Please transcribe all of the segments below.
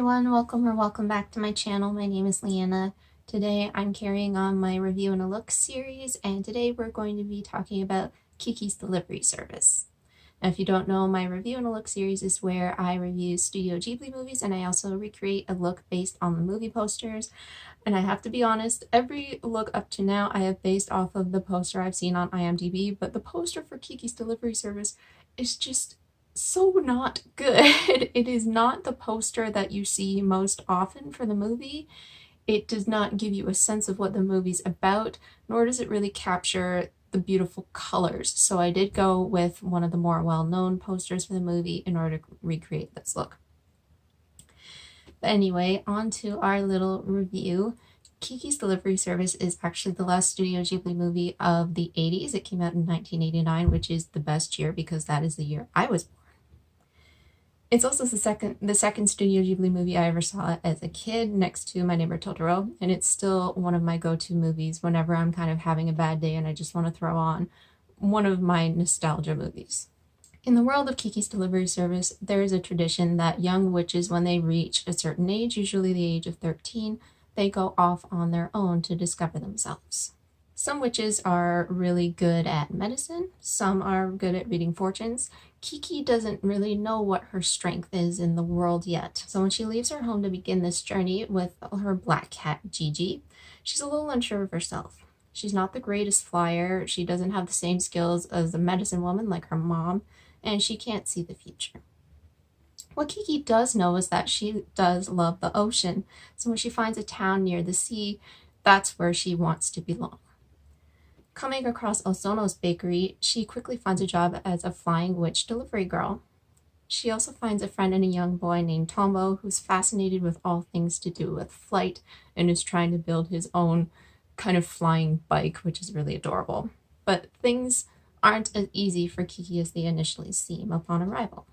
everyone, welcome back to my channel. My name is Liana. Today I'm carrying on my review and a look series, and today we're going to be talking about Kiki's delivery service. Now, if you don't know, my review and a look series is where I review Studio Ghibli movies, and I also recreate a look based on the movie posters. And I have to be honest, every look up to now I have based off of the poster I've seen on IMDb, but the poster for Kiki's delivery service is just so not good. It is not the poster that you see most often for the movie. It does not give you a sense of what the movie's about, nor does it really capture the beautiful colors. So I did go with one of the more well-known posters for the movie in order to recreate this look. But anyway, on to our little review. Kiki's Delivery Service is actually the last Studio Ghibli movie of the 80s. It came out in 1989, which is the best year because that is the year I was born. It's also the second Studio Ghibli movie I ever saw as a kid, next to My Neighbor Totoro, and it's still one of my go-to movies whenever I'm kind of having a bad day and I just want to throw on one of my nostalgia movies. In the world of Kiki's Delivery Service, there is a tradition that young witches, when they reach a certain age, usually the age of 13, they go off on their own to discover themselves. Some witches are really good at medicine, some are good at reading fortunes. Kiki doesn't really know what her strength is in the world yet. So when she leaves her home to begin this journey with her black cat, Gigi, she's a little unsure of herself. She's not the greatest flyer, she doesn't have the same skills as a medicine woman like her mom, and she can't see the future. What Kiki does know is that she does love the ocean, so when she finds a town near the sea, that's where she wants to belong. Coming across Osono's bakery, she quickly finds a job as a flying witch delivery girl. She also finds a friend in a young boy named Tombo who's fascinated with all things to do with flight and is trying to build his own kind of flying bike, which is really adorable. But things aren't as easy for Kiki as they initially seem upon arrival.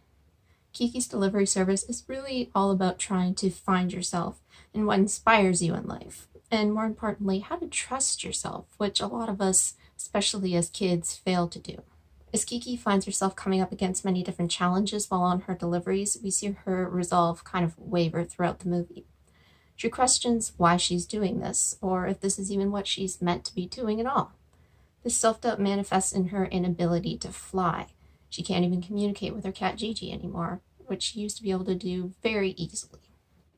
Kiki's Delivery Service is really all about trying to find yourself and what inspires you in life. And more importantly, how to trust yourself, which a lot of us, especially as kids, fail to do. As Kiki finds herself coming up against many different challenges while on her deliveries, we see her resolve kind of waver throughout the movie. She questions why she's doing this, or if this is even what she's meant to be doing at all. This self-doubt manifests in her inability to fly. She can't even communicate with her cat Gigi anymore, which she used to be able to do very easily.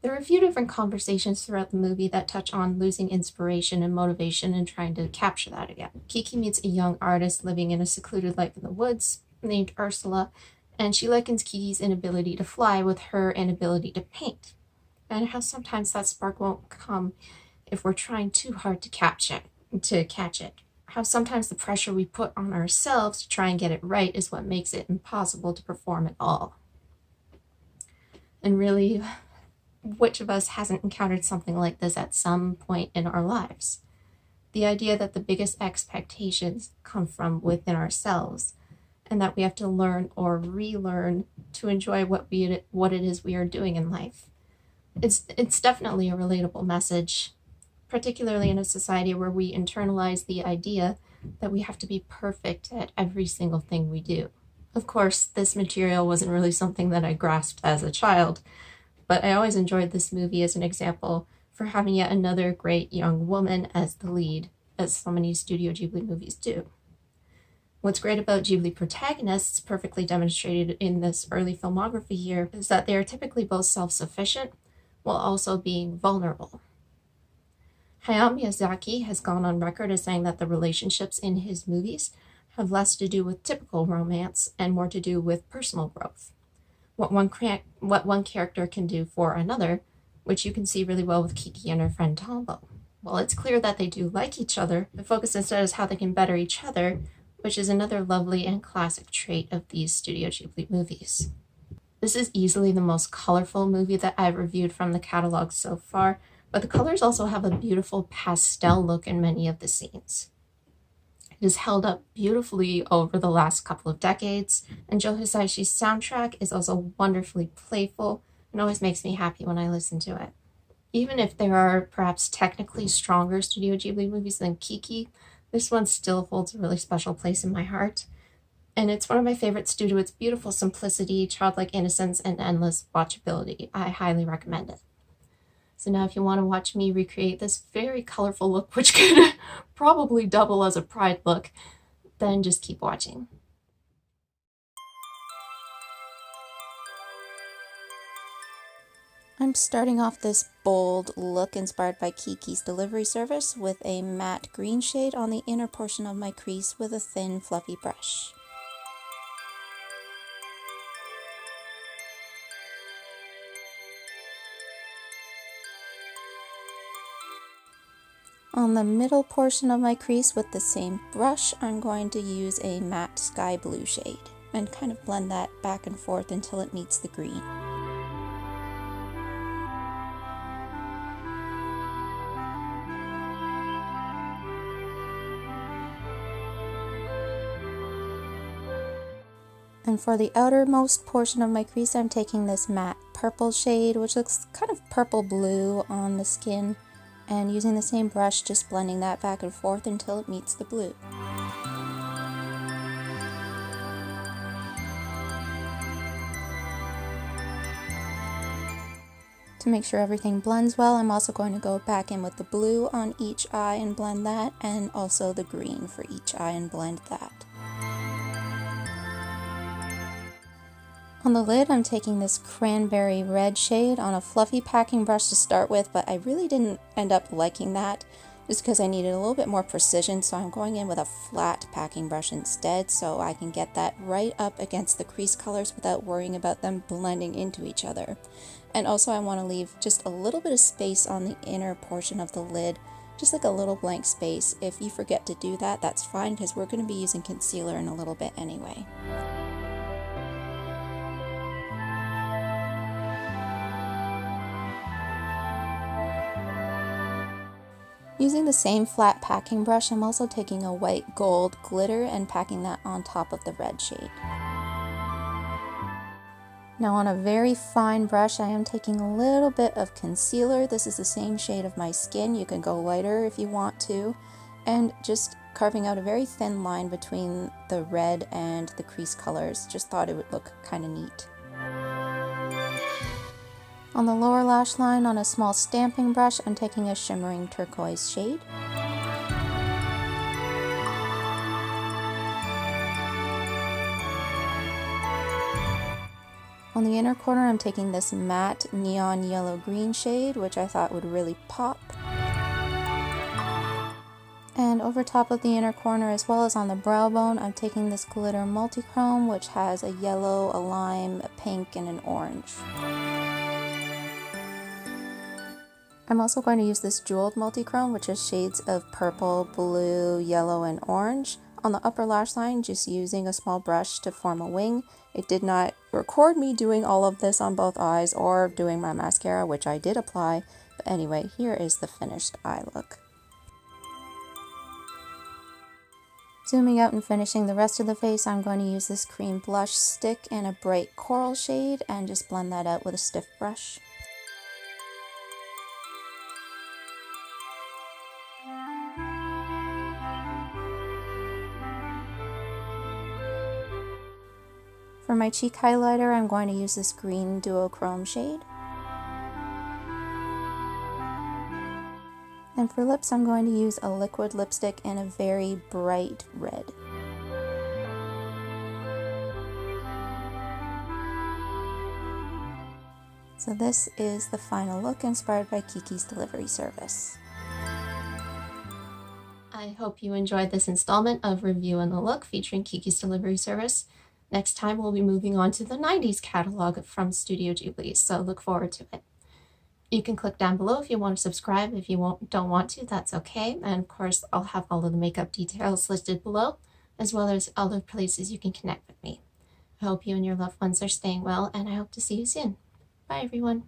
There are a few different conversations throughout the movie that touch on losing inspiration and motivation and trying to capture that again. Kiki meets a young artist living in a secluded life in the woods named Ursula, and she likens Kiki's inability to fly with her inability to paint, and how sometimes that spark won't come if we're trying too hard to catch it. How sometimes the pressure we put on ourselves to try and get it right is what makes it impossible to perform at all. And really, which of us hasn't encountered something like this at some point in our lives? The idea that the biggest expectations come from within ourselves, and that we have to learn or relearn to enjoy what it is we are doing in life. It's definitely a relatable message, particularly in a society where we internalize the idea that we have to be perfect at every single thing we do. Of course, this material wasn't really something that I grasped as a child, but I always enjoyed this movie as an example for having yet another great young woman as the lead, as so many Studio Ghibli movies do. What's great about Ghibli protagonists, perfectly demonstrated in this early filmography here, is that they are typically both self-sufficient while also being vulnerable. Hayao Miyazaki has gone on record as saying that the relationships in his movies have less to do with typical romance and more to do with personal growth. What one character can do for another, which you can see really well with Kiki and her friend Tombo. While it's clear that they do like each other, the focus instead is how they can better each other, which is another lovely and classic trait of these Studio Ghibli movies. This is easily the most colorful movie that I've reviewed from the catalog so far, but the colors also have a beautiful pastel look in many of the scenes. It is held up beautifully over the last couple of decades, and Joe Hisaichi's soundtrack is also wonderfully playful and always makes me happy when I listen to it. Even if there are perhaps technically stronger Studio Ghibli movies than Kiki, this one still holds a really special place in my heart. And it's one of my favorites due to its beautiful simplicity, childlike innocence, and endless watchability. I highly recommend it. So now if you want to watch me recreate this very colorful look, which could probably double as a Pride look, then just keep watching. I'm starting off this bold look inspired by Kiki's delivery service with a matte green shade on the inner portion of my crease with a thin fluffy brush. On the middle portion of my crease with the same brush, I'm going to use a matte sky blue shade and kind of blend that back and forth until it meets the green. And for the outermost portion of my crease, I'm taking this matte purple shade, which looks kind of purple blue on the skin, and using the same brush, just blending that back and forth until it meets the blue. To make sure everything blends well, I'm also going to go back in with the blue on each eye and blend that, and also the green for each eye and blend that. On the lid, I'm taking this cranberry red shade on a fluffy packing brush to start with, but I really didn't end up liking that just because I needed a little bit more precision, so I'm going in with a flat packing brush instead so I can get that right up against the crease colors without worrying about them blending into each other. And also I want to leave just a little bit of space on the inner portion of the lid, just like a little blank space. If you forget to do that, that's fine because we're going to be using concealer in a little bit anyway. Using the same flat packing brush, I'm also taking a white gold glitter and packing that on top of the red shade. Now on a very fine brush, I am taking a little bit of concealer. This is the same shade of my skin. You can go lighter if you want to. And just carving out a very thin line between the red and the crease colors. Just thought it would look kind of neat. On the lower lash line, on a small stamping brush, I'm taking a shimmering turquoise shade. On the inner corner, I'm taking this matte neon yellow-green shade, which I thought would really pop. And over top of the inner corner, as well as on the brow bone, I'm taking this glitter Multichrome, which has a yellow, a lime, a pink, and an orange. I'm also going to use this jeweled Multichrome, which is shades of purple, blue, yellow, and orange. On the upper lash line, just using a small brush to form a wing. It did not record me doing all of this on both eyes or doing my mascara, which I did apply. But anyway, here is the finished eye look. Zooming out and finishing the rest of the face, I'm going to use this cream blush stick in a bright coral shade and just blend that out with a stiff brush. For my cheek highlighter, I'm going to use this green duochrome shade. And for lips, I'm going to use a liquid lipstick in a very bright red. So this is the final look inspired by Kiki's delivery service. I hope you enjoyed this installment of Review and the Look featuring Kiki's delivery service. Next time we'll be moving on to the 90s catalog from Studio Ghibli, so look forward to it. You can click down below if you want to subscribe. If you don't want to, that's okay. And of course, I'll have all of the makeup details listed below, as well as other places you can connect with me. I hope you and your loved ones are staying well, and I hope to see you soon. Bye, everyone.